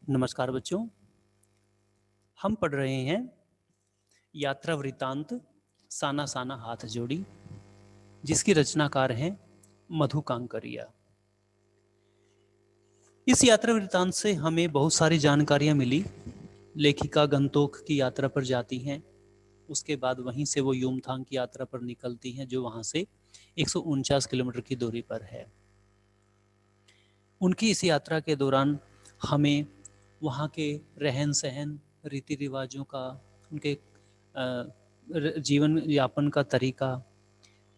नमस्कार बच्चों। हम पढ़ रहे हैं यात्रा वृतांत साना साना हाथ जोड़ी, जिसकी रचनाकार हैं मधु कांकरिया। इस यात्रा वृतांत से हमें बहुत सारी जानकारियां मिली। लेखिका गंतोक की यात्रा पर जाती हैं, उसके बाद वहीं से वो युमथांग की यात्रा पर निकलती हैं, जो वहां से 149 किलोमीटर की दूरी पर है। उनकी इस यात्रा के दौरान हमें वहाँ के रहन सहन, रीति रिवाजों का, उनके जीवन यापन का तरीका,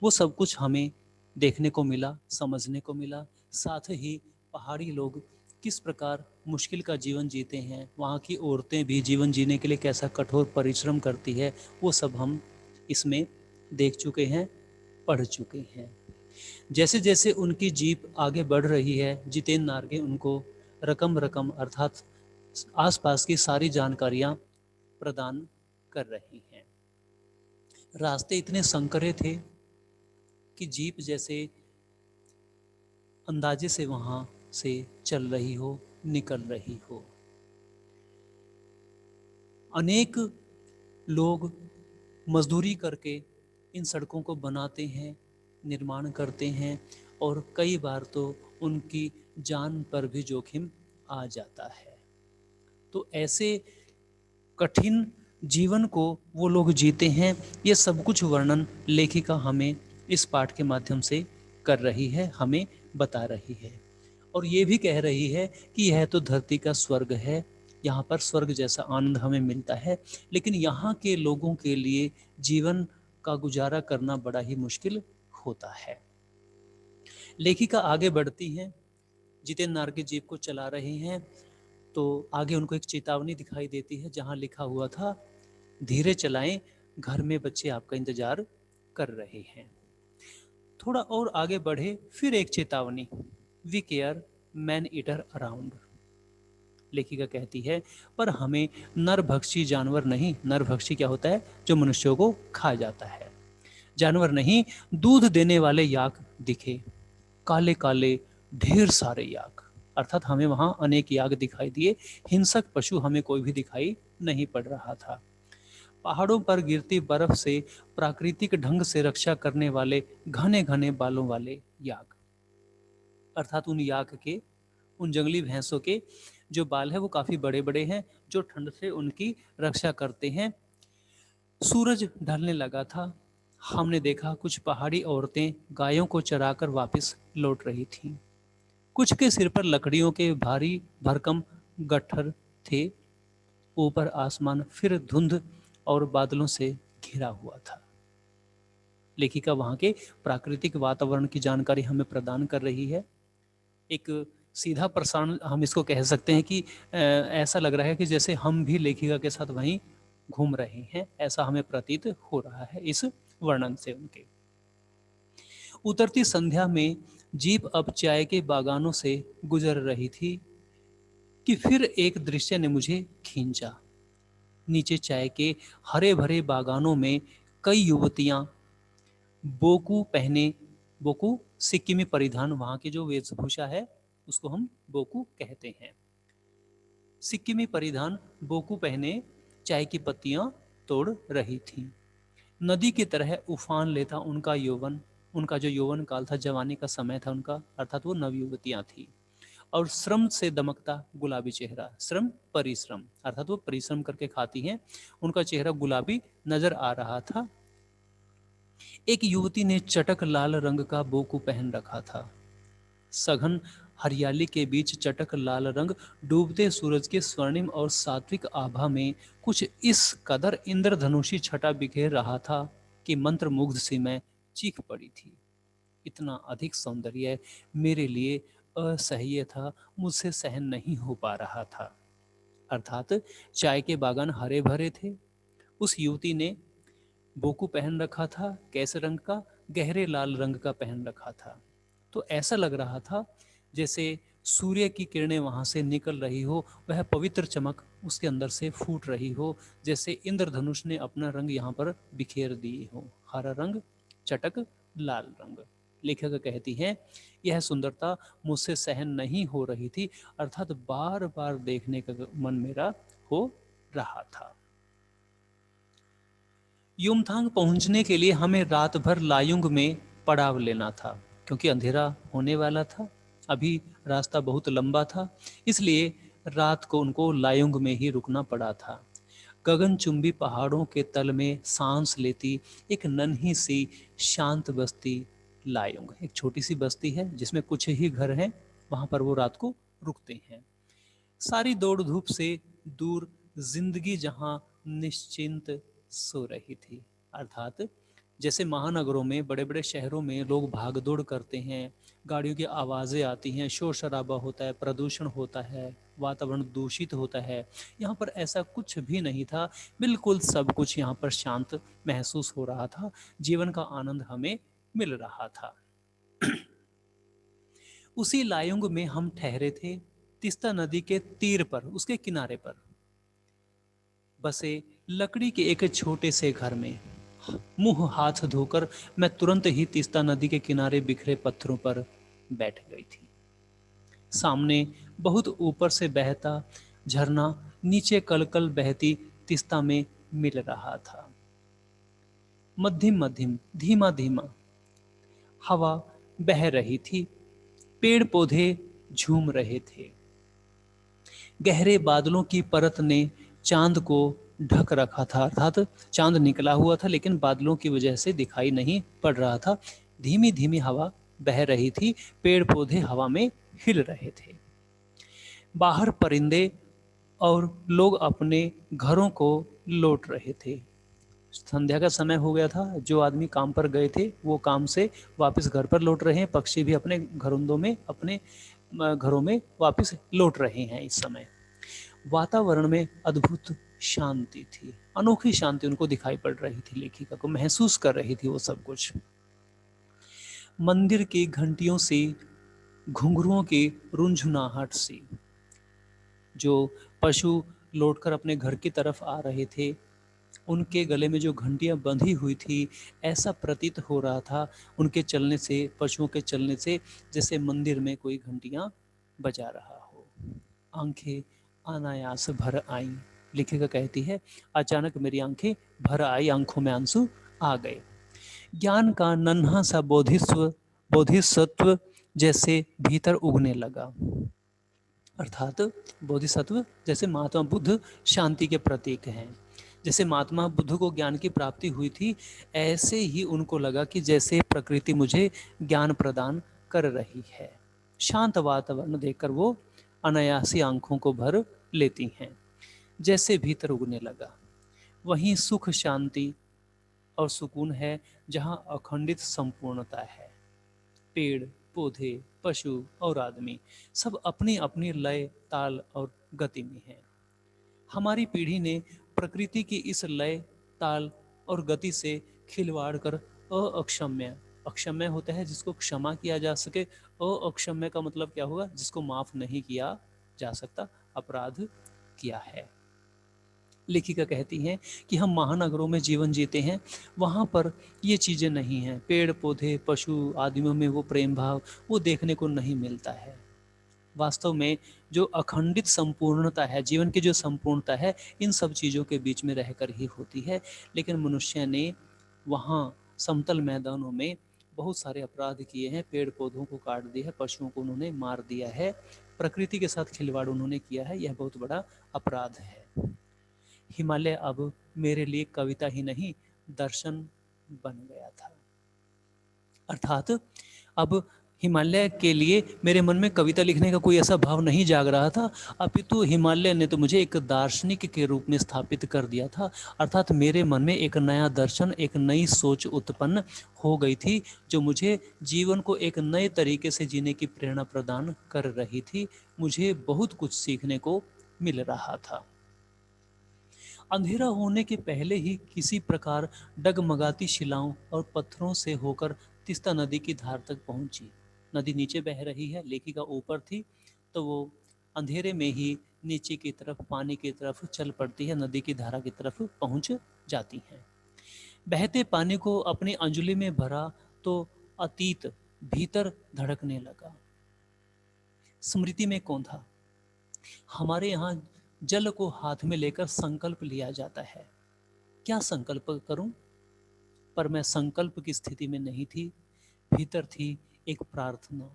वो सब कुछ हमें देखने को मिला, समझने को मिला। साथ ही पहाड़ी लोग किस प्रकार मुश्किल का जीवन जीते हैं, वहाँ की औरतें भी जीवन जीने के लिए कैसा कठोर परिश्रम करती है, वो सब हम इसमें देख चुके हैं, पढ़ चुके हैं। जैसे जैसे उनकी जीप आगे बढ़ रही है, जितेंद्र नारगे उनको रकम रकम अर्थात आसपास की सारी जानकारियां प्रदान कर रही हैं। रास्ते इतने संकरे थे कि जीप जैसे अंदाजे से वहां से चल रही हो, निकल रही हो। अनेक लोग मजदूरी करके इन सड़कों को बनाते हैं, निर्माण करते हैं, और कई बार तो उनकी जान पर भी जोखिम आ जाता है। तो ऐसे कठिन जीवन को वो लोग जीते हैं। ये सब कुछ वर्णन लेखिका हमें इस पाठ के माध्यम से कर रही है, हमें बता रही है। और ये भी कह रही है कि यह तो धरती का स्वर्ग है, यहाँ पर स्वर्ग जैसा आनंद हमें मिलता है, लेकिन यहाँ के लोगों के लिए जीवन का गुजारा करना बड़ा ही मुश्किल होता है। लेखिका आगे बढ़ती हैं, जितेंद्र नारगे जीप को चला रही हैं, तो आगे उनको एक चेतावनी दिखाई देती है, जहां लिखा हुआ था, धीरे चलाएं, घर में बच्चे आपका इंतजार कर रहे हैं। थोड़ा और आगे बढ़े, फिर एक चेतावनी, we care man eater around. लेखिका कहती है, पर हमें नरभक्षी जानवर नहीं, नरभक्षी क्या होता है, जो मनुष्यों को खा जाता है, जानवर नहीं, दूध देने वाले याक दिखे, काले काले ढेर सारे याक। अर्थात हमें वहां अनेक याक दिखाई दिए, हिंसक पशु हमें कोई भी दिखाई नहीं पड़ रहा था। पहाड़ों पर गिरती बर्फ से प्राकृतिक ढंग से रक्षा करने वाले घने घने बालों वाले याक, अर्थात उन याक के, उन जंगली भैंसों के जो बाल है वो काफी बड़े बड़े हैं, जो ठंड से उनकी रक्षा करते हैं। सूरज ढलने लगा था। हमने देखा कुछ पहाड़ी औरतें गायों को चराकर वापस लौट रही थीं। कुछ के सिर पर लकड़ियों के भारी भरकम गट्ठर थे। ऊपर आसमान फिर धुंध और बादलों से घिरा हुआ था। लेखिका वहां के प्राकृतिक वातावरण की जानकारी हमें प्रदान कर रही है। एक सीधा प्रसारण हम इसको कह सकते हैं कि ऐसा लग रहा है कि जैसे हम भी लेखिका के साथ वहीं घूम रहे हैं, ऐसा हमें प्रतीत हो रहा है इस वर्णन से उनके। उतरती संध्या में जीप अब चाय के बागानों से गुजर रही थी कि फिर एक दृश्य ने मुझे खींचा। नीचे चाय के हरे भरे बागानों में कई युवतियां बोकू पहने, बोकू सिक्किमी परिधान, वहां की जो वेशभूषा है उसको हम बोकू कहते हैं, सिक्किमी परिधान बोकू पहने चाय की पत्तियां तोड़ रही थीं। नदी की तरह उफान लेता उनका यौवन, उनका जो यौवन काल था, जवानी का समय था उनका, अर्थात वो नवयुवतियां थी। और श्रम से दमकता गुलाबी चेहरा, श्रम परिश्रम, अर्थात वो परिश्रम करके खाती हैं, उनका चेहरा गुलाबी नजर आ रहा था। एक युवती ने चटक लाल रंग का बोकू पहन रखा था। सघन हरियाली के बीच चटक लाल रंग डूबते सूरज के स्वर्णिम और सात्विक आभा में कुछ इस कदर इंद्रधनुषी छटा बिखेर रहा था कि मंत्रमुग्ध सी मैं चीख पड़ी थी। इतना अधिक सौंदर्य मेरे लिए असह्य था, मुझसे सहन नहीं हो पा रहा था। अर्थात चाय के बागान हरे भरे थे। उस युवती ने बोकू पहन रखा था, कैसे रंग का, गहरे लाल रंग का पहन रखा था। तो ऐसा लग रहा था जैसे सूर्य की किरणें वहां से निकल रही हो, वह पवित्र चमक उसके अंदर से फूट रही हो, जैसे इंद्रधनुष ने अपना रंग यहाँ पर बिखेर दिए हो, हरा रंग, चटक लाल रंग। लेखिका कहती हैं, यह सुंदरता मुझसे सहन नहीं हो रही थी, अर्थात बार बार देखने का मन मेरा हो रहा था। युमथांग पहुंचने के लिए हमें रात भर लायुंग में पड़ाव लेना था, क्योंकि अंधेरा होने वाला था। अभी रास्ता बहुत लंबा था, इसलिए रात को उनको लायुंग में ही रुकना पड़ा था। गगनचुंबी पहाड़ों के तल में सांस लेती एक नन्ही सी शांत बस्ती लायुंग, एक छोटी सी बस्ती है जिसमें कुछ ही घर हैं, वहां पर वो रात को रुकते हैं। सारी दौड़ धूप से दूर जिंदगी जहां निश्चिंत सो रही थी, अर्थात जैसे महानगरों में, बड़े बड़े शहरों में लोग भाग दौड़ करते हैं, गाड़ियों की आवाज़ें आती हैं, शोर शराबा होता है, प्रदूषण होता है, वातावरण दूषित होता है, यहाँ पर ऐसा कुछ भी नहीं था। बिल्कुल सब कुछ यहाँ पर शांत महसूस हो रहा था, जीवन का आनंद हमें मिल रहा था। उसी लायुंग में हम ठहरे थे, तीस्ता नदी के तीर पर, उसके किनारे पर बसे लकड़ी के एक छोटे से घर में। मुंह हाथ धोकर मैं तुरंत ही तीस्ता नदी के किनारे बिखरे पत्थरों पर बैठ गई थी। सामने बहुत ऊपर से बहता झरना नीचे कलकल बहती तीस्ता में मिल रहा था। मध्यम मध्यम, धीमा धीमा हवा बह रही थी, पेड़ पौधे झूम रहे थे। गहरे बादलों की परत ने चांद को ढक रखा था, अर्थात चांद निकला हुआ था लेकिन बादलों की वजह से दिखाई नहीं पड़ रहा था। धीमी धीमी हवा बह रही थी, पेड़ पौधे हवा में हिल रहे थे। बाहर परिंदे और लोग अपने घरों को लौट रहे थे। संध्या का समय हो गया था, जो आदमी काम पर गए थे वो काम से वापस घर पर लौट रहे हैं, पक्षी भी अपने घरोंदों में, अपने घरों में वापस लौट रहे हैं। इस समय वातावरण में अद्भुत शांति थी, अनोखी शांति उनको दिखाई पड़ रही थी, लेखिका को महसूस कर रही थी वो सब कुछ। मंदिर की घंटियों से, घुंघरुओं की रुंझुनाहट सी, जो पशु लौटकर अपने घर की तरफ आ रहे थे, उनके गले में जो घंटियां बंधी हुई थी, ऐसा प्रतीत हो रहा था उनके चलने से, पशुओं के चलने से, जैसे मंदिर में कोई घंटियां बजा रहा हो। आंखें अनायास भर आईं, लेखिका कहती है, अचानक मेरी आंखें भर आई, आंखों में आंसू आ गए। ज्ञान का नन्हा सा बोधिसत्व जैसे भीतर उगने लगा, अर्थात बोधिसत्व जैसे महात्मा बुद्ध शांति के प्रतीक हैं। जैसे महात्मा बुद्ध को ज्ञान की प्राप्ति हुई थी, ऐसे ही उनको लगा कि जैसे प्रकृति मुझे ज्ञान प्रदान कर रही है। शांत वातावरण देखकर वो अनायासी आंखों को भर लेती हैं। जैसे भीतर उगने लगा, वहीं सुख शांति और सुकून है जहां अखंडित संपूर्णता है। पेड़ पौधे, पशु और आदमी सब अपनी अपनी लय, ताल और गति में हैं। हमारी पीढ़ी ने प्रकृति की इस लय, ताल और गति से खिलवाड़ कर अक्षम्य, अक्षम्य होता है जिसको क्षमा किया जा सके, अक्षम्य का मतलब क्या होगा, जिसको माफ नहीं किया जा सकता, अपराध किया है। लेखिका कहती हैं कि हम महानगरों में जीवन जीते हैं, वहाँ पर ये चीज़ें नहीं हैं, पेड़ पौधे, पशु आदमियों में वो प्रेम भाव वो देखने को नहीं मिलता है। वास्तव में जो अखंडित संपूर्णता है, जीवन की जो संपूर्णता है, इन सब चीज़ों के बीच में रहकर ही होती है। लेकिन मनुष्य ने वहाँ समतल मैदानों में बहुत सारे अपराध किए हैं, पेड़ पौधों को काट दिया है, पशुओं को उन्होंने मार दिया है, प्रकृति के साथ खिलवाड़ उन्होंने किया है, यह बहुत बड़ा अपराध है। हिमालय अब मेरे लिए कविता ही नहीं, दर्शन बन गया था, अर्थात अब हिमालय के लिए मेरे मन में कविता लिखने का कोई ऐसा भाव नहीं जाग रहा था, अपितु हिमालय ने तो मुझे एक दार्शनिक के रूप में स्थापित कर दिया था। अर्थात मेरे मन में एक नया दर्शन, एक नई सोच उत्पन्न हो गई थी, जो मुझे जीवन को एक नए तरीके से जीने की प्रेरणा प्रदान कर रही थी। मुझे बहुत कुछ सीखने को मिल रहा था। अंधेरा होने के पहले ही किसी प्रकार डगमगाती शिलाओं और पत्थरों से होकर तीस्ता नदी की धार तक पहुंची। नदी नीचे बह रही है, लेखिका ऊपर थी, तो वो अंधेरे में ही नीचे की तरफ, पानी की तरफ चल पड़ती है, नदी की धारा की तरफ पहुंच जाती है। बहते पानी को अपनी अंजलि में भरा तो अतीत भीतर धड़कने लगा। स्मृति में कौन था? हमारे यहाँ जल को हाथ में लेकर संकल्प लिया जाता है। क्या संकल्प करूं? पर मैं संकल्प की स्थिति में नहीं थी। भीतर थी एक प्रार्थना,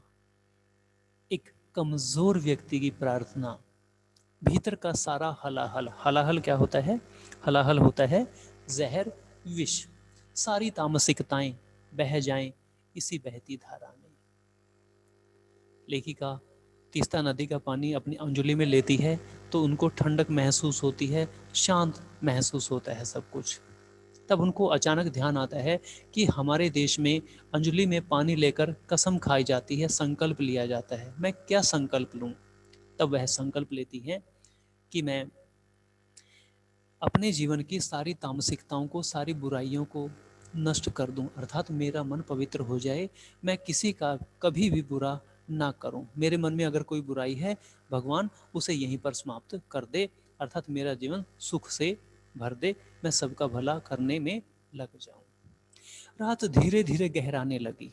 एक कमजोर व्यक्ति की प्रार्थना। भीतर का सारा हलाहल, हलाहल क्या होता है? हलाहल होता है जहर, विष। सारी तामसिकताएं बह जाएं इसी बहती धारा में। लेखिका तीस्ता नदी का पानी अपनी अंजलि में लेती है तो उनको ठंडक महसूस होती है, शांत महसूस होता है सब कुछ। तब उनको अचानक ध्यान आता है कि हमारे देश में अंजलि में पानी लेकर कसम खाई जाती है, संकल्प लिया जाता है। मैं क्या संकल्प लूं? तब वह संकल्प लेती है कि मैं अपने जीवन की सारी तामसिकताओं को, सारी बुराइयों को नष्ट कर दूं, अर्थात मेरा मन पवित्र हो जाए। मैं किसी का कभी भी बुरा ना करूं। मेरे मन में अगर कोई बुराई है, भगवान उसे यहीं पर समाप्त कर दे, अर्थात मेरा जीवन सुख से भर दे, मैं सबका भला करने में लग जाऊं। रात धीरे धीरे गहराने लगी।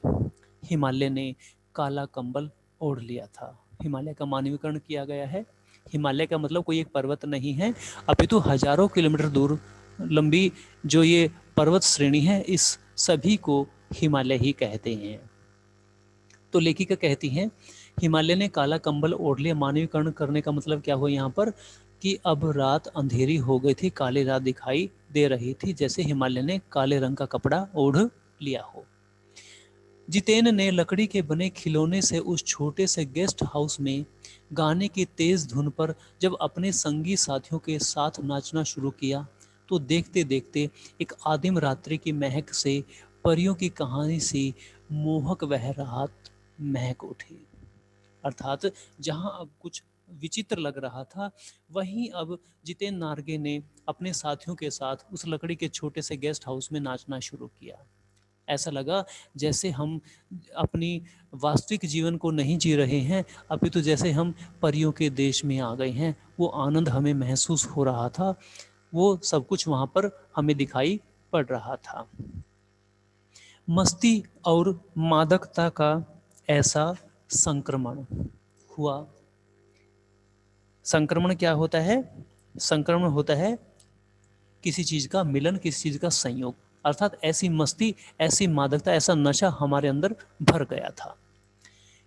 हिमालय ने काला कंबल ओढ़ लिया था। हिमालय का मानवीकरण किया गया है। हिमालय का मतलब कोई एक पर्वत नहीं है, अपितु हजारों किलोमीटर दूर लंबी जो ये पर्वत श्रेणी है, इस सभी को हिमालय ही कहते हैं। तो लेखिका कहती हैं, हिमालय ने काला कंबल ओढ़ लिया। मानवीकरण करने का मतलब क्या हुआ यहाँ पर? कि अब रात अंधेरी हो गई थी, काली रात दिखाई दे रही थी, जैसे हिमालय ने काले रंग का कपड़ा ओढ़ लिया हो। जितेन ने लकड़ी के बने खिलौने से उस छोटे से गेस्ट हाउस में गाने की तेज धुन पर जब अपने संगी साथियों के साथ नाचना शुरू किया, तो देखते देखते एक आदिम रात्रि की महक से, परियों की कहानी सी मोहक वह रात महक उठी। अर्थात जहां अब कुछ विचित्र लग रहा था, वहीं अब जितेन नारगे ने अपने साथियों के साथ उस लकड़ी के छोटे से गेस्ट हाउस में नाचना शुरू किया। ऐसा लगा जैसे हम अपनी वास्तविक जीवन को नहीं जी रहे हैं, अपितु तो जैसे हम परियों के देश में आ गए हैं। वो आनंद हमें महसूस हो रहा था, वो सब कुछ वहां पर हमें दिखाई पड़ रहा था। मस्ती और मादकता का ऐसा संक्रमण हुआ। संक्रमण क्या होता है? संक्रमण होता है किसी चीज का मिलन, किसी चीज का संयोग। अर्थात ऐसी मस्ती, ऐसी मादकता, ऐसा नशा हमारे अंदर भर गया था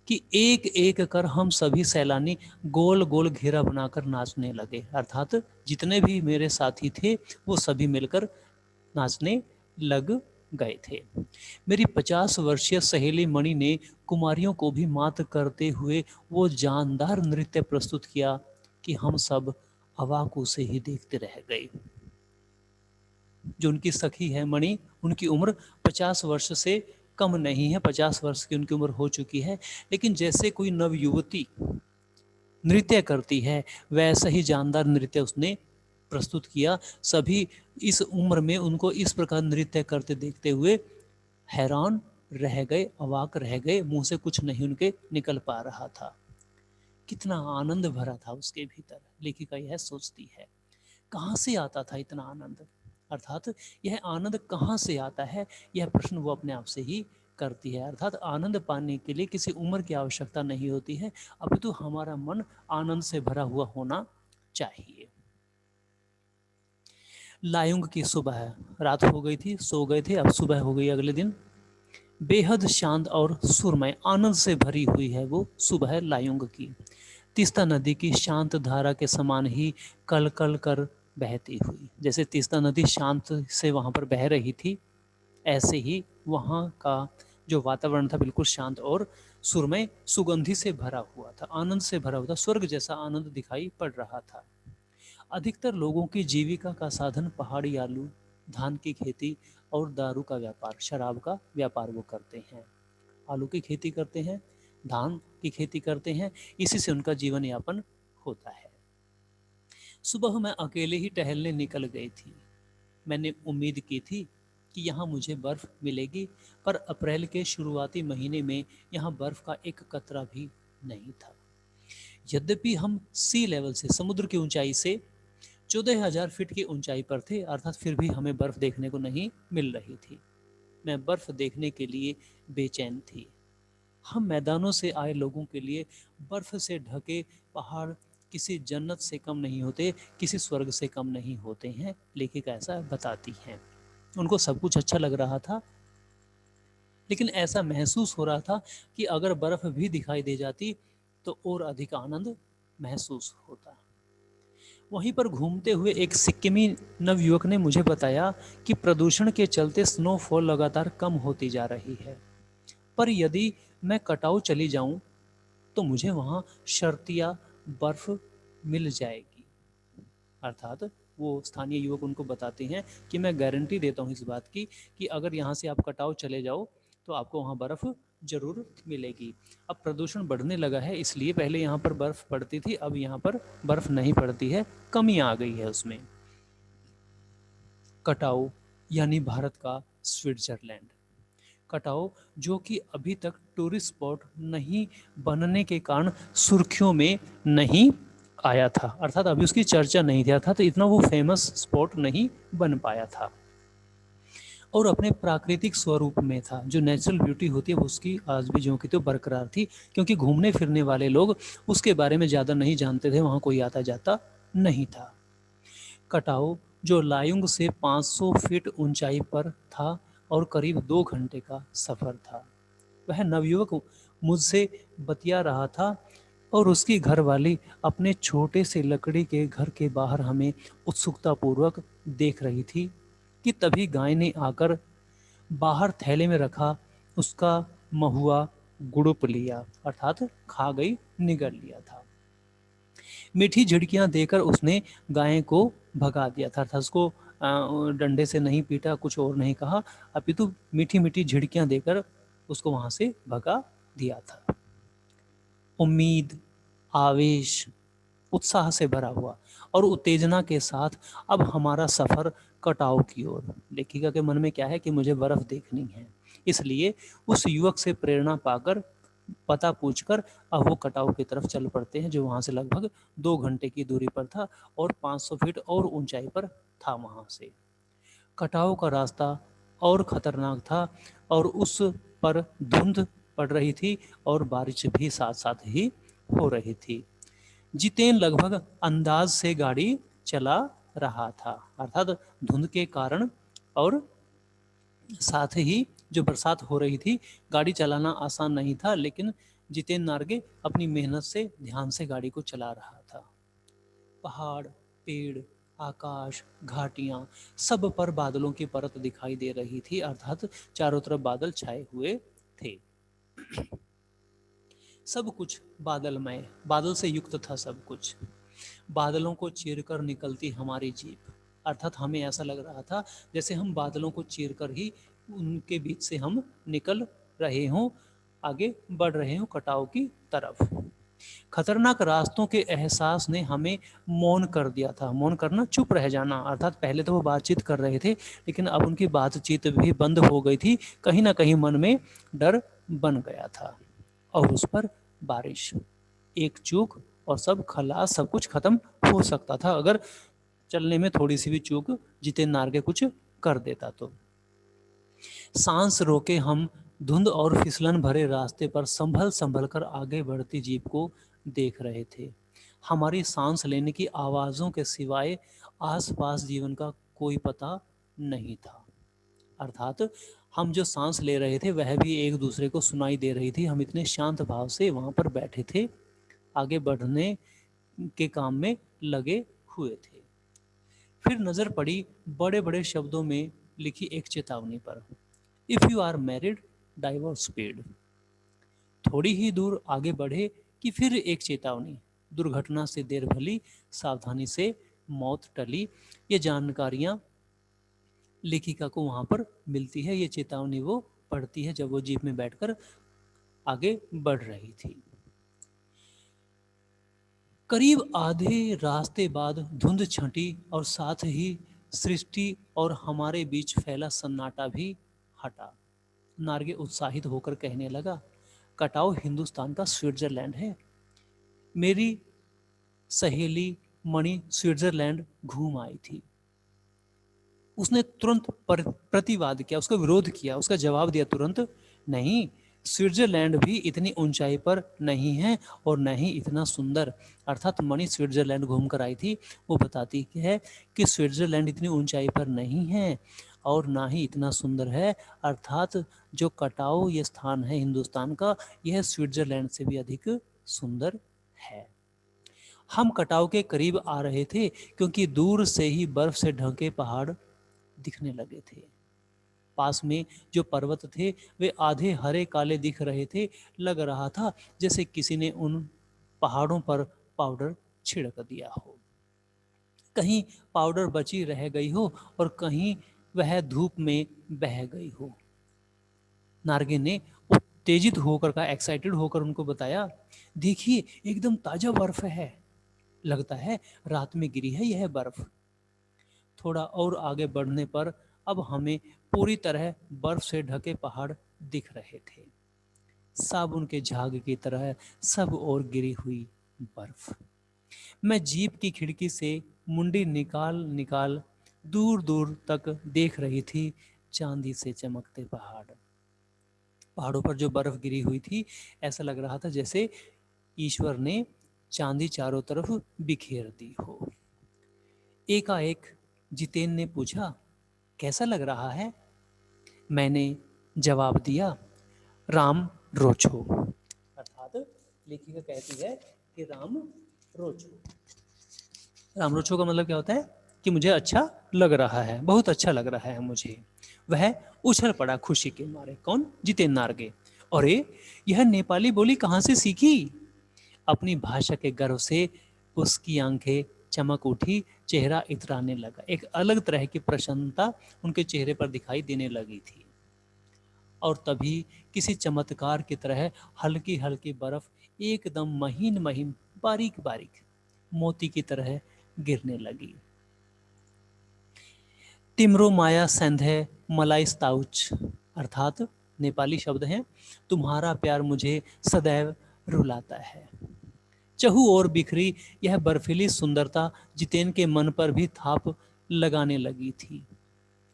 कि एक एक कर हम सभी सैलानी गोल गोल घेरा बनाकर नाचने लगे। अर्थात जितने भी मेरे साथी थे वो सभी मिलकर नाचने लग गए थे। मेरी 50 वर्षीय सहेली मणि ने कुमारियों को भी मात करते हुए वो जानदार नृत्य प्रस्तुत किया कि हम सब अवाक से ही देखते रह गए। जो उनकी सखी है मणि, उनकी उम्र 50 वर्ष से कम नहीं है, 50 वर्ष की उनकी उम्र हो चुकी है, लेकिन जैसे कोई नव युवती नृत्य करती है, वैसा ही जानदार नृत्य उसने प्रस्तुत किया। सभी इस उम्र में उनको इस प्रकार नृत्य करते देखते हुए हैरान रह गए, अवाक रह गए, मुंह से कुछ नहीं उनके निकल पा रहा था। कितना आनंद भरा था उसके भीतर, लेखिका यह सोचती है। कहाँ से आता था इतना आनंद? अर्थात यह आनंद कहाँ से आता है, यह प्रश्न वो अपने आप से ही करती है। अर्थात आनंद पाने के लिए किसी उम्र की आवश्यकता नहीं होती है, अपितु हमारा मन आनंद से भरा हुआ होना चाहिए। लायुंग की सुबह, रात हो गई थी, सो गए थे, अब सुबह हो गई अगले दिन। बेहद शांत और सुरमय, आनंद से भरी हुई है वो सुबह लायुंग की। तीस्ता नदी की शांत धारा के समान ही कल कल कर बहती हुई। जैसे तीस्ता नदी शांत से वहाँ पर बह रही थी, ऐसे ही वहाँ का जो वातावरण था बिल्कुल शांत और सुरमय, सुगंधि से भरा हुआ था, आनंद से भरा हुआ था, स्वर्ग जैसा आनंद दिखाई पड़ रहा था। अधिकतर लोगों की जीविका का साधन पहाड़ी आलू, धान की खेती और दारू का व्यापार, शराब का व्यापार वो करते हैं। आलू की खेती करते हैं, धान की खेती करते हैं, इसी से उनका जीवन यापन होता है। सुबह मैं अकेले ही टहलने निकल गई थी। मैंने उम्मीद की थी कि यहाँ मुझे बर्फ मिलेगी, पर अप्रैल के शुरुआती महीने में यहाँ बर्फ का एक कतरा भी नहीं था। यद्यपि हम सी लेवल से, समुद्र की ऊंचाई से 14,000 फीट की ऊंचाई पर थे, अर्थात फिर भी हमें बर्फ देखने को नहीं मिल रही थी। मैं बर्फ देखने के लिए बेचैन थी। हम मैदानों से आए लोगों के लिए बर्फ से ढके पहाड़ किसी जन्नत से कम नहीं होते, किसी स्वर्ग से कम नहीं होते हैं, लेखिका ऐसा बताती हैं। उनको सब कुछ अच्छा लग रहा था, लेकिन ऐसा महसूस हो रहा था कि अगर बर्फ भी दिखाई दे जाती तो और अधिक आनंद महसूस होता। वहीं पर घूमते हुए एक सिक्किमी नवयुवक ने मुझे बताया कि प्रदूषण के चलते स्नोफॉल लगातार कम होती जा रही है, पर यदि मैं कटाऊ चली जाऊं तो मुझे वहां शर्तिया बर्फ मिल जाएगी। अर्थात वो स्थानीय युवक उनको बताते हैं कि मैं गारंटी देता हूँ इस बात की कि अगर यहाँ से आप कटाव चले जाओ तो आपको वहाँ बर्फ़ जरूर मिलेगी। अब प्रदूषण बढ़ने लगा है, इसलिए पहले यहाँ पर बर्फ़ पड़ती थी, अब यहाँ पर बर्फ़ नहीं पड़ती है, कमी आ गई है उसमें। कटाव यानी भारत का स्विट्जरलैंड। कटाव जो कि अभी तक टूरिस्ट स्पॉट नहीं बनने के कारण सुर्खियों में नहीं आया था, अर्थात अभी उसकी चर्चा नहीं किया था, तो इतना वो फेमस स्पॉट नहीं बन पाया था और अपने प्राकृतिक स्वरूप में था। जो नेचुरल ब्यूटी होती है वो उसकी आज भी जो की तो बरकरार थी, क्योंकि घूमने फिरने वाले लोग उसके बारे में ज़्यादा नहीं जानते थे, वहाँ कोई आता जाता नहीं था। कटाऊ जो लायुंग से 500 फीट ऊंचाई पर था और करीब 2 घंटे का सफर था। वह नवयुवक मुझसे बतिया रहा था और उसकी घरवाली अपने छोटे से लकड़ी के घर के बाहर हमें उत्सुकतापूर्वक देख रही थी कि तभी गाय ने आकर बाहर थैले में रखा उसका महुआ गुड़ुप लिया, अर्थात खा गई, निगल लिया था। मीठी झिड़कियां देकर उसने गाय को भगा दिया था, अर्थात उसको डंडे से नहीं पीटा, कुछ और नहीं कहा, अपितु मीठी मीठी झिड़कियां देकर उसको वहां से भगा दिया था। उम्मीद, आवेश, उत्साह से भरा हुआ और उत्तेजना के साथ अब हमारा सफर कटाव की ओर। लेखिका के मन में क्या है कि मुझे बर्फ देखनी है, इसलिए उस युवक से प्रेरणा पाकर, पता पूछकर अब वो कटाव की तरफ चल पड़ते हैं, जो वहां से लगभग 2 घंटे की दूरी पर था और 500 फीट और ऊंचाई पर था। वहां से कटाव का रास्ता और खतरनाक था और उस पर धुंध पड़ रही थी और बारिश भी साथ साथ ही हो रही थी। जितेन लगभग अंदाज से गाड़ी चला रहा था, अर्थात धुंध के कारण और साथ ही जो बरसात हो रही थी, गाड़ी चलाना आसान नहीं था, लेकिन जितेन नार्गे अपनी मेहनत से ध्यान से गाड़ी को चला रहा था। पहाड़, पेड़, आकाश, घाटियां, सब पर बादलों की परत दिखाई दे रही थी, अर्थात चारों तरफ बादल छाए हुए थे। सब कुछ बादलमय, बादल से युक्त था सब कुछ। बादलों को चीरकर निकलती हमारी जीप, अर्थात हमें ऐसा लग रहा था जैसे हम बादलों को चीरकर ही उनके बीच से हम निकल रहे हों, आगे बढ़ रहे हों कटाव की तरफ। खतरनाक रास्तों के एहसास ने हमें मौन कर दिया था। मौन करना, चुप रह जाना, अर्थात पहले तो वो बातचीत कर रहे थे, लेकिन अब उनकी बातचीत भी बंद हो गई थी। कहीं ना कहीं मन में डर बन गया था और उस पर बारिश, एक चूक और सब खलास, सब कुछ खत्म हो सकता था अगर चलने में थोड़ी सी भी चूक जितेन नार्गे कुछ कर देता तो। सांस रोके हम धुंध और फिसलन भरे रास्ते पर संभल संभल कर आगे बढ़ती जीप को देख रहे थे। हमारी सांस लेने की आवाज़ों के सिवाय आसपास जीवन का कोई पता नहीं था, अर्थात हम जो सांस ले रहे थे वह भी एक दूसरे को सुनाई दे रही थी। हम इतने शांत भाव से वहाँ पर बैठे थे, आगे बढ़ने के काम में लगे हुए थे। फिर नज़र पड़ी बड़े बड़े शब्दों में लिखी एक चेतावनी पर, if you are married divorce speed. थोड़ी ही दूर आगे बढ़े कि फिर एक चेतावनी, दुर्घटना से देर भली, सावधानी से मौत टली। ये जानकारियां लेखिका को वहां पर मिलती है, ये चेतावनी वो पढ़ती है जब वो जीप में बैठकर आगे बढ़ रही थी। करीब आधे रास्ते बाद धुंध छंटी और साथ ही सृष्टि और हमारे बीच फैला सन्नाटा भी हटा। नार्गे उत्साहित होकर कहने लगा, कटाव हिंदुस्तान का स्विट्जरलैंड है। मेरी सहेली मणि स्विट्जरलैंड घूम आई थी। उसने तुरंत प्रतिवाद किया, उसका विरोध किया, उसका जवाब दिया तुरंत, नहीं, स्विट्जरलैंड भी इतनी ऊंचाई पर नहीं है और न ही इतना सुंदर। अर्थात मणि स्विट्जरलैंड घूम कर आई थी, वो बताती है कि स्विट्जरलैंड इतनी ऊंचाई पर नहीं है और ना ही इतना सुंदर है। अर्थात जो कटाऊ ये स्थान है हिंदुस्तान का, यह स्विट्जरलैंड से भी अधिक सुंदर है। हम कटाव के करीब आ रहे थे क्योंकि दूर से ही बर्फ से ढके पहाड़ दिखने लगे थे। पास में जो पर्वत थे वे आधे हरे काले दिख रहे थे। लग रहा था जैसे किसी ने उन पहाड़ों पर पाउडर छिड़क दिया हो। कहीं पाउडर बची रह गई हो और कहीं वह धूप में बह गई हो। नार्गे ने उत्तेजित होकर का एक्साइटेड होकर उनको बताया, देखिए एकदम ताजा बर्फ है, लगता है रात में गिरी है यह बर्फ। थोड़ा और आगे बढ़ने पर अब हमें पूरी तरह बर्फ से ढके पहाड़ दिख रहे थे, साबुन के झाग की तरह सब ओर गिरी हुई बर्फ। मैं जीप की खिड़की से मुंडी निकाल निकाल दूर दूर तक देख रही थी चांदी से चमकते पहाड़। पहाड़ों पर जो बर्फ गिरी हुई थी, ऐसा लग रहा था जैसे ईश्वर ने चांदी चारों तरफ बिखेर दी हो। एकाएक जितेन ने पूछा, कैसा लग रहा है? मैंने जवाब दिया, राम रोचो। अर्थात लेखिका कहती है कि राम रोचो। राम रोचो का मतलब क्या होता है कि मुझे अच्छा लग रहा है, बहुत अच्छा लग रहा है मुझे। वह उछल पड़ा खुशी के मारे। कौन? जितेन नार्गे। अरे यह नेपाली बोली कहाँ से सीखी? अपनी भाषा के गर्व से उसकी आंखें चमक उठी, चेहरा इतराने लगा। एक अलग तरह की प्रसन्नता उनके चेहरे पर दिखाई देने लगी थी। और तभी किसी चमत्कार की तरह हल्की हल्की बर्फ एकदम महीन महीन बारीक बारीक मोती की तरह गिरने लगी। तिम्रो माया संधे मलाई स्ताउच, अर्थात नेपाली शब्द हैं, तुम्हारा प्यार मुझे सदैव रुलाता है। चहु और बिखरी यह बर्फीली सुंदरता जितेन के मन पर भी थाप लगाने लगी थी।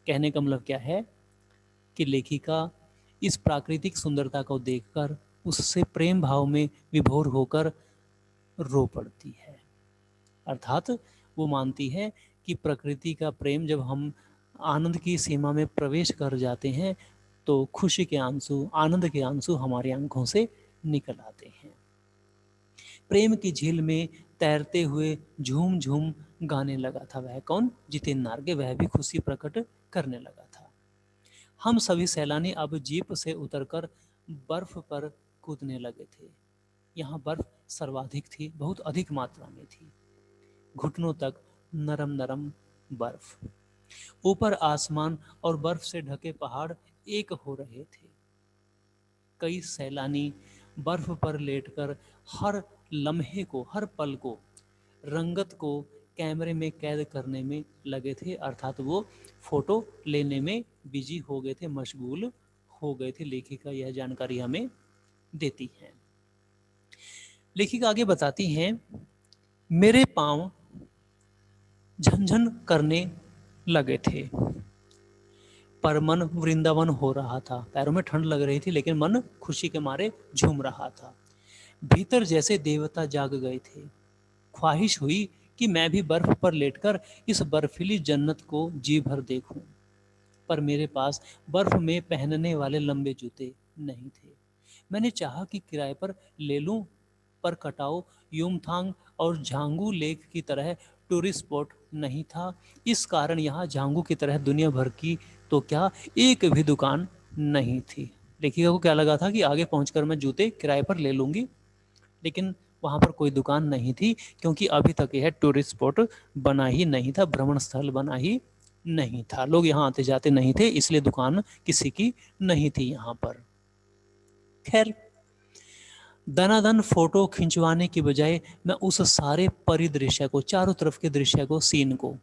कहने का मतलब क्या है कि लेखिका इस प्राकृतिक सुंदरता को देखकर उससे प्रेम भाव में विभोर होकर रो पड़ती है। अर्थात वो मानती है कि प्रकृति का प्रेम जब हम आनंद की सीमा में प्रवेश कर जाते हैं तो खुशी के आंसू, आनंद के आंसू हमारी आंखों से निकल आते हैं। प्रेम की झील में तैरते हुए झूम झूम गाने लगा था वह। कौन? जितेन नार्गे। वह भी खुशी प्रकट करने लगा था। हम सभी सैलानी अब जीप से उतरकर बर्फ पर कूदने लगे थे। यहाँ बर्फ सर्वाधिक थी, बहुत अधिक मात्रा में थी, घुटनों तक नरम नरम बर्फ। ऊपर आसमान और बर्फ से ढके पहाड़ एक हो रहे थे। कई सैलानी बर्फ पर लेटकर हर लम्हे को, हर पल को, रंगत को कैमरे में कैद करने में लगे थे। अर्थात वो फोटो लेने में बिजी हो गए थे, मशगूल हो गए थे। लेखिका यह जानकारी हमें देती है। लेखिका आगे बताती हैं, मेरे पांव झनझन करने लगे थे पर मन वृंदावन हो रहा था। पैरों में ठंड लग रही थी लेकिन मन खुशी के मारे झूम रहा था। भीतर जैसे देवता जाग गए थे। ख्वाहिश हुई कि मैं भी बर्फ पर लेटकर इस बर्फीली जन्नत को जी भर देखूं, पर मेरे पास बर्फ में पहनने वाले लंबे जूते नहीं थे। मैंने चाहा कि किराए पर ले लूं, पर कटाओ, युमथांग और झांगू लेक की तरह टूरिस्ट स्पॉट नहीं था। इस कारण यहाँ झांगू की तरह दुनिया भर की तो क्या एक भी दुकान नहीं थी। लेखिका को क्या लगा था कि आगे पहुंचकर मैं जूते किराए पर ले लूंगी, लेकिन वहां पर कोई दुकान नहीं थी क्योंकि अभी तक यह टूरिस्ट स्पॉट बना ही नहीं था, भ्रमण स्थल बना ही नहीं था। लोग यहाँ आते जाते नहीं थे, इसलिए दुकान किसी की नहीं थी यहाँ पर। खैर, दनादन फोटो खिंचवाने की बजाय मैं उस सारे परिदृश्य को, चारों तरफ के दृश्य को, सीन को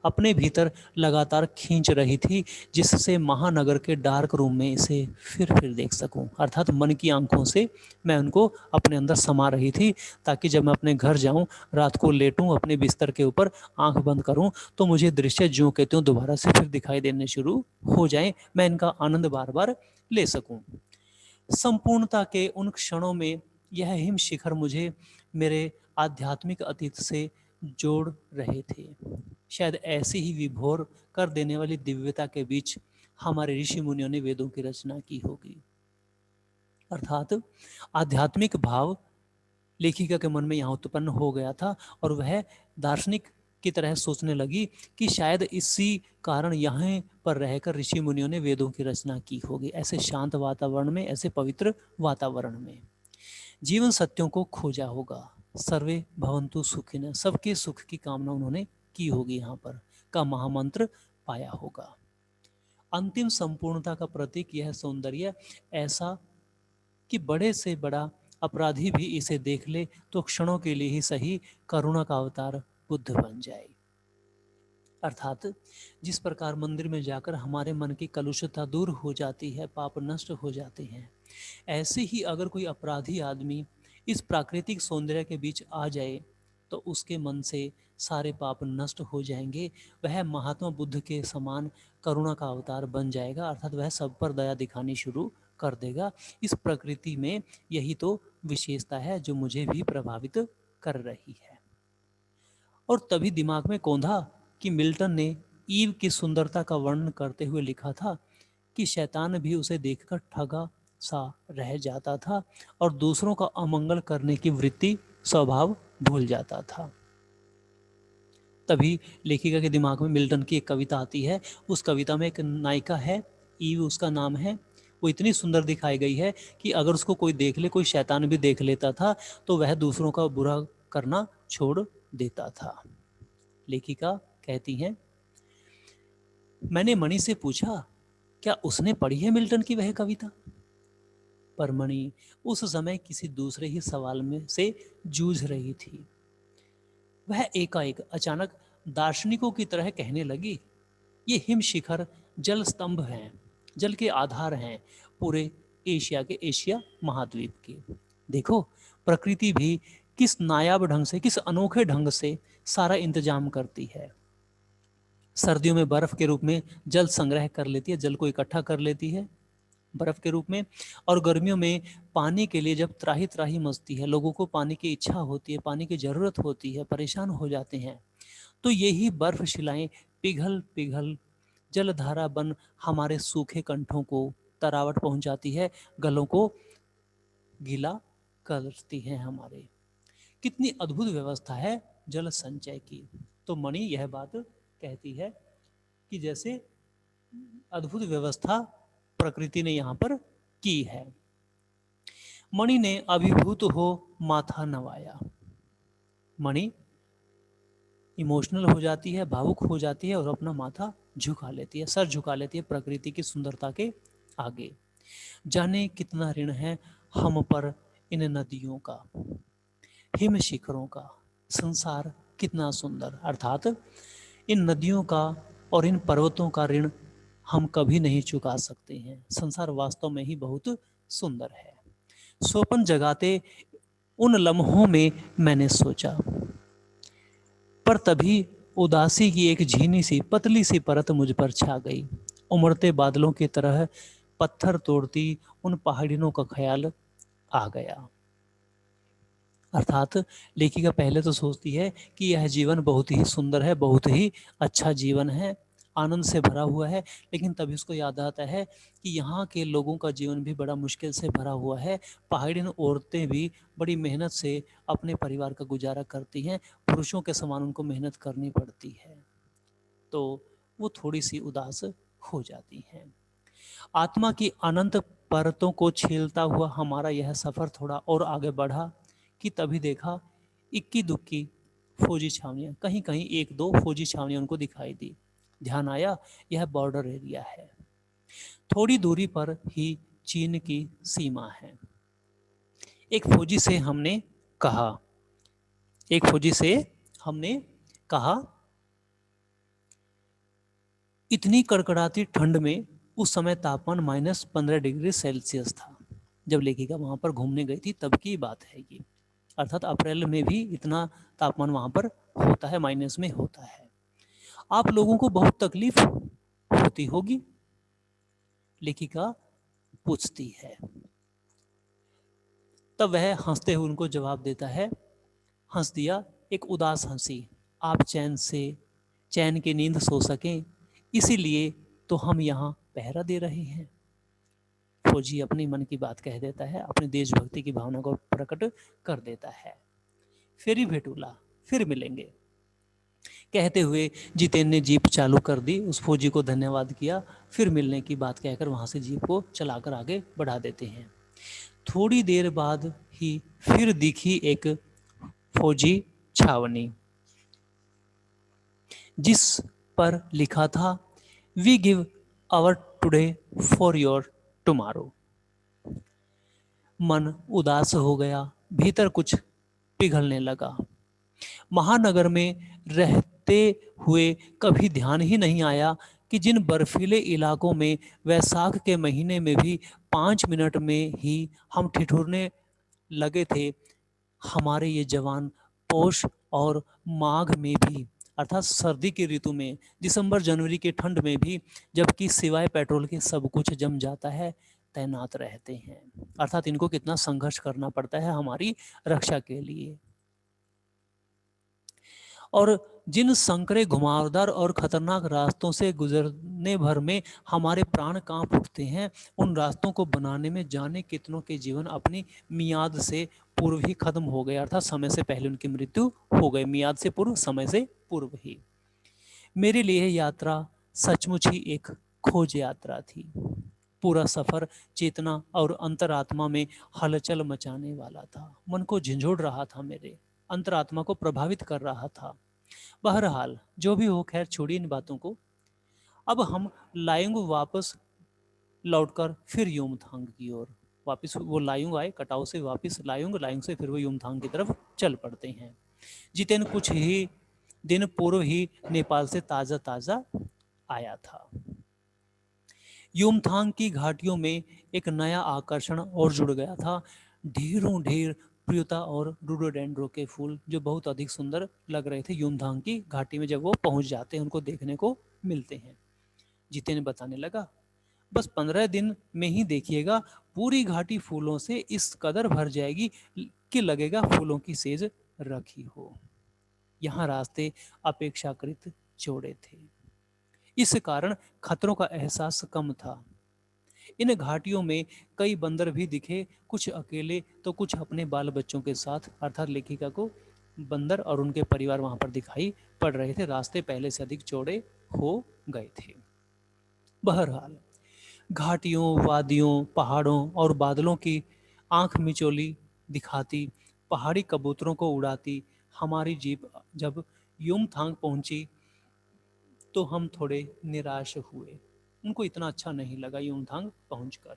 अपने भीतर लगातार खींच रही थी, जिससे महानगर के डार्क रूम में इसे फिर देख सकूं। अर्थात मन की आंखों से मैं उनको अपने अंदर समा रही थी, ताकि जब मैं अपने घर जाऊं, रात को लेटूं अपने बिस्तर के ऊपर, आंख बंद करूं, तो मुझे दृश्य ज्यों के त्यों दोबारा से फिर दिखाई देने शुरू हो जाएं, मैं इनका आनंद बार बार ले सकूं। संपूर्णता के उन क्षणों में यह हिम शिखर मुझे मेरे आध्यात्मिक अतीत से जोड़ रहे थे। शायद ऐसी ही विभोर कर देने वाली दिव्यता के बीच हमारे ऋषि मुनियों ने वेदों की रचना की होगी। अर्थात आध्यात्मिक भाव लेखिका के मन में यहाँ उत्पन्न हो गया था और वह दार्शनिक की तरह सोचने लगी कि शायद इसी कारण यहाँ पर रहकर ऋषि मुनियों ने वेदों की रचना की होगी। ऐसे शांत वातावरण में, ऐसे पवित्र वातावरण में जीवन सत्यों को खोजा होगा। सर्वे भवन्तु सुखिनः, सबके सुख की कामना उन्होंने की होगी, यहाँ पर का महामंत्र पाया होगा। अंतिम संपूर्णता का प्रतीक यह सौंदर्य ऐसा कि बड़े से बड़ा अपराधी भी इसे देख ले तो क्षणों के लिए ही सही करुणा का अवतार बुद्ध बन जाए। अर्थात जिस प्रकार मंदिर में जाकर हमारे मन की कलुषता दूर हो जाती है, पाप नष्ट हो जाते हैं, ऐसे ही अगर कोई अपराधी आदमी इस प्राकृतिक सौंदर्य के बीच आ जाए तो उसके मन से सारे पाप नष्ट हो जाएंगे। वह महात्मा बुद्ध के समान करुणा का अवतार बन जाएगा, अर्थात वह सब पर दया दिखानी शुरू कर देगा। इस प्रकृति में यही तो विशेषता है जो मुझे भी प्रभावित कर रही है। और तभी दिमाग में कौंधा कि मिल्टन ने ईव की सुंदरता का वर्णन करते हुए लिखा था कि शैतान भी उसे देखकर ठगा सा रह जाता था और दूसरों का अमंगल करने की वृत्ति स्वभाव भूल जाता था। तभी लेखिका के दिमाग में मिल्टन की एक कविता आती है। उस कविता में एक नायिका है, ईव उसका नाम है। वो इतनी सुंदर दिखाई गई है कि अगर उसको कोई देख ले, कोई शैतान भी देख लेता था तो वह दूसरों का बुरा करना छोड़ देता था। लेखिका कहती हैं, मैंने मणि से पूछा क्या उसने पढ़ी है मिल्टन की वह कविता, पर मणि उस समय किसी दूसरे ही सवाल में से जूझ रही थी। वह एकाएक अचानक दार्शनिकों की तरह कहने लगी, ये हिम शिखर जल स्तंभ हैं, जल के आधार हैं पूरे एशिया महाद्वीप के। देखो प्रकृति भी किस नायाब ढंग से, किस अनोखे ढंग से सारा इंतजाम करती है। सर्दियों में बर्फ के रूप में जल संग्रह कर लेती है, जल को इकट्ठा कर लेती है बर्फ के रूप में, और गर्मियों में पानी के लिए जब त्राही त्राही मचती है, लोगों को पानी की इच्छा होती है, पानी की जरूरत होती है, परेशान हो जाते हैं, तो यही बर्फ शिलाएं पिघल पिघल जलधारा बन हमारे सूखे कंठों को तरावट पहुंचाती है, गलों को गीला करती है हमारे। कितनी अद्भुत व्यवस्था है जल संचय की। तो मणि यह बात कहती है कि जैसे अद्भुत व्यवस्था प्रकृति ने यहाँ पर की है। मणि ने अभिभूत हो माथा नवाया। मणि इमोशनल हो जाती है, भावुक हो जाती है और अपना माथा झुका लेती है, सर झुका लेती है प्रकृति की सुंदरता के आगे। जाने कितना ऋण है हम पर इन नदियों का, हिम शिखरों का, संसार कितना सुंदर। अर्थात इन नदियों का और इन पर्वतों का ऋण हम कभी नहीं चुका सकते हैं। संसार वास्तव में ही बहुत सुंदर है। स्वप्न जगाते उन लम्हों में मैंने सोचा, पर तभी उदासी की एक झीनी सी पतली सी परत मुझ पर छा गई। उमड़ते बादलों की तरह पत्थर तोड़ती उन पहाड़ियों का ख्याल आ गया। अर्थात लेखिका पहले तो सोचती है कि यह जीवन बहुत ही सुंदर है, बहुत ही अच्छा जीवन है, आनंद से भरा हुआ है, लेकिन तभी उसको याद आता है कि यहाँ के लोगों का जीवन भी बड़ा मुश्किल से भरा हुआ है। पहाड़ियों औरतें भी बड़ी मेहनत से अपने परिवार का गुजारा करती हैं, पुरुषों के समान उनको मेहनत करनी पड़ती है, तो वो थोड़ी सी उदास हो जाती हैं। आत्मा की अनंत परतों को छीलता हुआ हमारा यह सफ़र थोड़ा और आगे बढ़ा कि तभी देखा इक्की दुक्की फौजी छावनियाँ, कहीं कहीं एक दो फौजी छावनियाँ उनको दिखाई दी। ध्यान आया यह बॉर्डर एरिया है, थोड़ी दूरी पर ही चीन की सीमा है। एक फौजी से हमने कहा एक फौजी से हमने कहा इतनी कड़कड़ाती ठंड में, उस समय तापमान -15 डिग्री सेल्सियस था जब लेखिका वहां पर घूमने गई थी, तब की बात है ये। अर्थात अप्रैल में भी इतना तापमान वहां पर होता है, माइनस में होता है। आप लोगों को बहुत तकलीफ होती होगी, लेखिका पूछती है। तब वह हंसते हुए उनको जवाब देता है, हंस दिया एक उदास हंसी, आप चैन की नींद सो सकें, इसीलिए तो हम यहाँ पहरा दे रहे हैं। फौजी अपनी मन की बात कह देता है, अपनी देशभक्ति की भावना को प्रकट कर देता है। फिर ही भेटूला, फिर मिलेंगे, कहते हुए जितेन ने जीप चालू कर दी, उस फौजी को धन्यवाद किया, फिर मिलने की बात कहकर वहां से जीप को चलाकर आगे बढ़ा देते हैं। थोड़ी देर बाद ही फिर दिखी एक फौजी छावनी, जिस पर लिखा था, we give our today for your tomorrow. मन उदास हो गया, भीतर कुछ पिघलने लगा। महानगर में रहते हुए कभी ध्यान ही नहीं आया कि जिन बर्फीले इलाकों में वैसाख के महीने में भी 5 मिनट में ही हम ठिठुरने लगे थे, हमारे ये जवान पौष और माघ में भी, अर्थात सर्दी की ऋतु में, दिसंबर जनवरी की ठंड में भी, जबकि सिवाय पेट्रोल के सब कुछ जम जाता है, तैनात रहते हैं। अर्थात इनको कितना संघर्ष करना पड़ता है हमारी रक्षा के लिए। और जिन संकरे घुमावदार और खतरनाक रास्तों से गुजरने भर में हमारे प्राण कांप उठते हैं, उन रास्तों को बनाने में जाने कितनों के जीवन अपनी मियाद से पूर्व ही खत्म हो गए, अर्थात समय से पहले उनकी मृत्यु हो गई, मियाद से पूर्व, समय से पूर्व ही। मेरे लिए यात्रा सचमुच ही एक खोज यात्रा थी। पूरा सफर चेतना और अंतरात्मा में हलचल मचाने वाला था, मन को झंझोड़ रहा था, मेरे अंतरात्मा को प्रभावित कर रहा था। बहरहाल जो भी हो, खैर छोड़िए इन बातों को। अब हम लायुंग वापस लौटकर फिर युमथांग की ओर वापस, वो लायुंग आए कटाव से वापस लायुंग, लायुंग से फिर वो युमथांग की तरफ चल पड़ते हैं। जितेन कुछ ही दिन पूर्व ही नेपाल से ताजा ताजा आया था। युमथांग की घाटियों में एक नया आकर्षण और जुड़ गया था। ढेरों ढेर प्रियता और रोडोडेंड्रो के फूल जो बहुत अधिक सुंदर लग रहे थे, युमथांग की घाटी में जब वो पहुंच जाते हैं उनको देखने को मिलते हैं। जितेन बताने लगा, बस 15 दिन में ही देखिएगा, पूरी घाटी फूलों से इस कदर भर जाएगी कि लगेगा फूलों की सेज रखी हो। यहाँ रास्ते अपेक्षाकृत चौड़े थे, इस कारण खतरों का एहसास कम था। इन घाटियों में कई बंदर भी दिखे, कुछ अकेले तो कुछ अपने बाल बच्चों के साथ, अर्थात लेखिका को बंदर और उनके परिवार वहां पर दिखाई पड़ रहे थे। रास्ते पहले से अधिक चौड़े हो गए थे। बहरहाल घाटियों, वादियों, पहाड़ों और बादलों की आंख मिचोली दिखाती, पहाड़ी कबूतरों को उड़ाती हमारी जीप जब युमथांग पहुंची तो हम थोड़े निराश हुए। उनको इतना अच्छा नहीं लगा युमथांग पहुंचकर।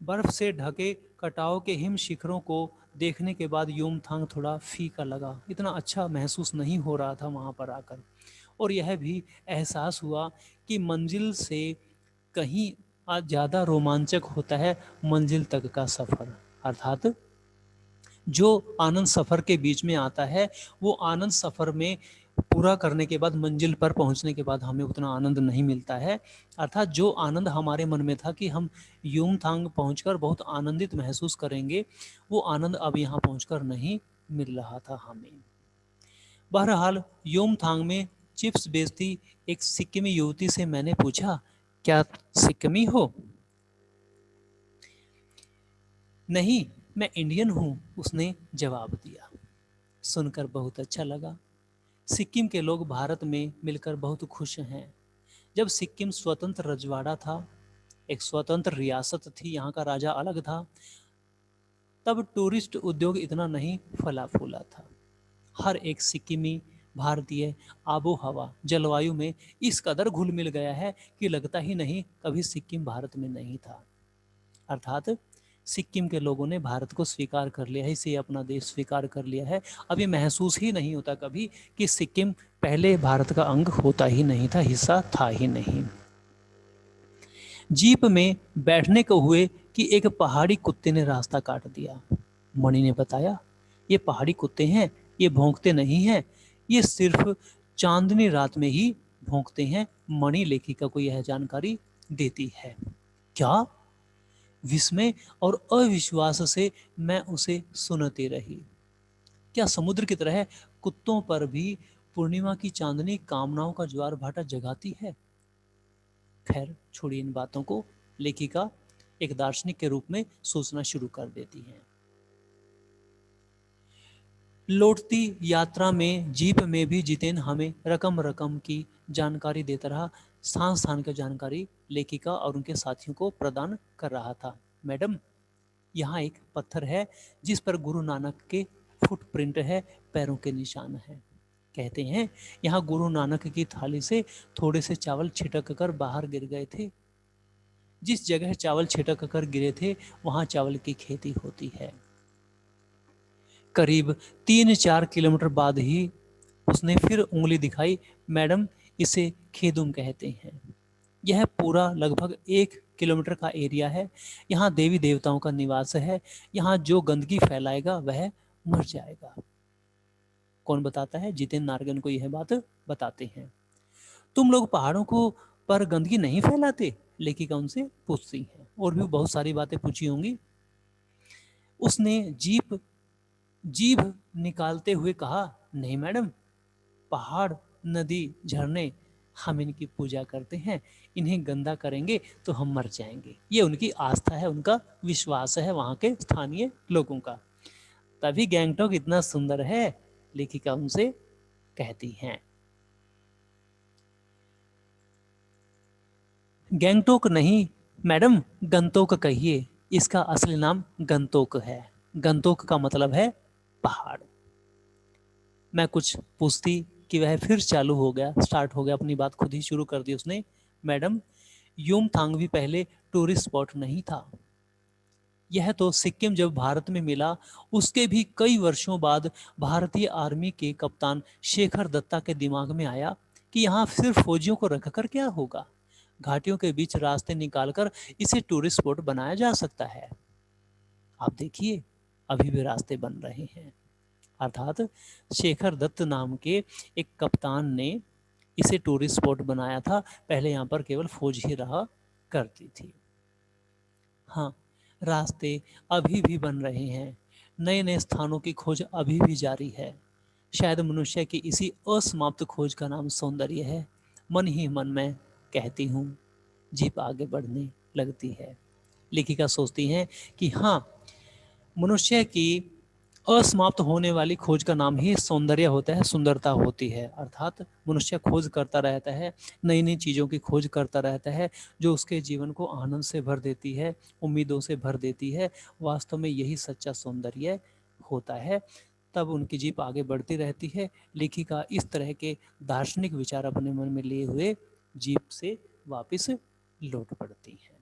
बर्फ से ढके कटाव के हिम शिखरों को देखने के बाद युमथांग थोड़ा फीका लगा, इतना अच्छा महसूस नहीं हो रहा था वहां पर आकर। और यह भी एहसास हुआ कि मंजिल से कहीं ज़्यादा रोमांचक होता है मंजिल तक का सफ़र, अर्थात जो आनंद सफ़र के बीच में आता है, वो आनंद सफ़र में पूरा करने के बाद, मंजिल पर पहुंचने के बाद हमें उतना आनंद नहीं मिलता है। अर्थात जो आनंद हमारे मन में था कि हम युमथांग पहुंचकर बहुत आनंदित महसूस करेंगे, वो आनंद अब यहाँ पहुंचकर नहीं मिल रहा था हमें। बहरहाल युमथांग में चिप्स बेचती एक सिक्किमी युवती से मैंने पूछा, क्या सिक्किमी हो? नहीं, मैं इंडियन हूँ, उसने जवाब दिया। सुनकर बहुत अच्छा लगा। सिक्किम के लोग भारत में मिलकर बहुत खुश हैं। जब सिक्किम स्वतंत्र रजवाड़ा था, एक स्वतंत्र रियासत थी, यहाँ का राजा अलग था, तब टूरिस्ट उद्योग इतना नहीं फला फूला था। हर एक सिक्किमी भारतीय आबो हवा, जलवायु में इस कदर घुल मिल गया है कि लगता ही नहीं कभी सिक्किम भारत में नहीं था। अर्थात सिक्किम के लोगों ने भारत को स्वीकार कर लिया है, इसे अपना देश स्वीकार कर लिया है। अब ये महसूस ही नहीं होता कभी कि सिक्किम पहले भारत का अंग होता ही नहीं था, हिस्सा था ही नहीं। जीप में बैठने को हुए कि एक पहाड़ी कुत्ते ने रास्ता काट दिया। मणि ने बताया, ये पहाड़ी कुत्ते हैं, ये भौंकते नहीं हैं, ये सिर्फ चांदनी रात में ही भौंकते हैं। मणि लेखिका को यह जानकारी देती है। क्या? विस्मय और अविश्वास से मैं उसे सुनती रही। क्या समुद्र की तरह कुत्तों पर भी पूर्णिमा की चांदनी कामनाओं का ज्वार भाटा जगाती है? खैर छोड़िए इन बातों को। लेखिका एक दार्शनिक के रूप में सोचना शुरू कर देती हैं। लौटती यात्रा में जीप में भी जितेन हमें रकम रकम की जानकारी देता रहा। स्थान स्थान की जानकारी लेखिका और उनके साथियों को प्रदान कर रहा था। मैडम, यहाँ एक पत्थर है जिस पर गुरु नानक के फुटप्रिंट है, पैरों के निशान है। कहते हैं यहाँ गुरु नानक की थाली से थोड़े से चावल छिटक कर बाहर गिर गए थे। जिस जगह चावल छिटक कर गिरे थे वहां चावल की खेती होती है। करीब 3-4 किलोमीटर बाद ही उसने फिर उंगली दिखाई। मैडम, इसे खेदुम कहते हैं। यह पूरा लगभग 1 किलोमीटर का एरिया है। यहाँ देवी देवताओं का निवास है। यहाँ जो गंदगी फैलाएगा वह मर जाएगा। कौन बताता है? जितेंद्र नार्गन को यह बात बताते हैं। तुम लोग पहाड़ों को पर गंदगी नहीं फैलाते? लेखिका उनसे पूछती है। और भी बहुत सारी बातें पूछी होंगी। उसने जीभ निकालते हुए कहा, नहीं मैडम, पहाड़, नदी, झरने, हम इनकी पूजा करते हैं। इन्हें गंदा करेंगे तो हम मर जाएंगे। ये उनकी आस्था है, उनका विश्वास है वहां के स्थानीय लोगों का। तभी गैंगटॉक इतना सुंदर है, लेखिका उनसे कहती हैं। गैंगटोक नहीं मैडम, गंतोक कहिए। इसका असली नाम गंतोक है। गंतोक का मतलब है पहाड़। मैं कुछ पूछती कि वह फिर चालू हो गया, स्टार्ट हो गया, अपनी बात खुद ही शुरू कर दी उसने। मैडम, युमथांग भी पहले टूरिस्ट स्पॉट नहीं था। यह तो सिक्किम जब भारत में मिला उसके भी कई वर्षों बाद भारतीय आर्मी के कप्तान शेखर दत्ता के दिमाग में आया कि यहाँ सिर्फ फौजियों को रखकर क्या होगा। घाटियों के बीच रास्ते निकालकर इसे टूरिस्ट स्पॉट बनाया जा सकता है। आप देखिए, अभी भी रास्ते बन रहे हैं। अर्थात शेखर दत्त नाम के एक कप्तान ने इसे टूरिस्ट स्पॉट बनाया था। पहले यहाँ पर केवल फौज ही रहा करती थी। हाँ, रास्ते अभी भी बन रहे हैं। नए नए स्थानों की खोज अभी भी जारी है। शायद मनुष्य की इसी असमाप्त खोज का नाम सौंदर्य है। मन ही मन में कहती हूँ, जीप आगे बढ़ने लगती है। लेखिका सोचती हैं कि हाँ, मनुष्य की असमाप्त होने वाली खोज का नाम ही सौंदर्य होता है, सुंदरता होती है। अर्थात मनुष्य खोज करता रहता है, नई नई चीज़ों की खोज करता रहता है, जो उसके जीवन को आनंद से भर देती है, उम्मीदों से भर देती है। वास्तव में यही सच्चा सौंदर्य होता है। तब उनकी जीप आगे बढ़ती रहती है। लेखिका इस तरह के दार्शनिक विचार अपने मन में लिए हुए जीप से वापस लौट पड़ती हैं।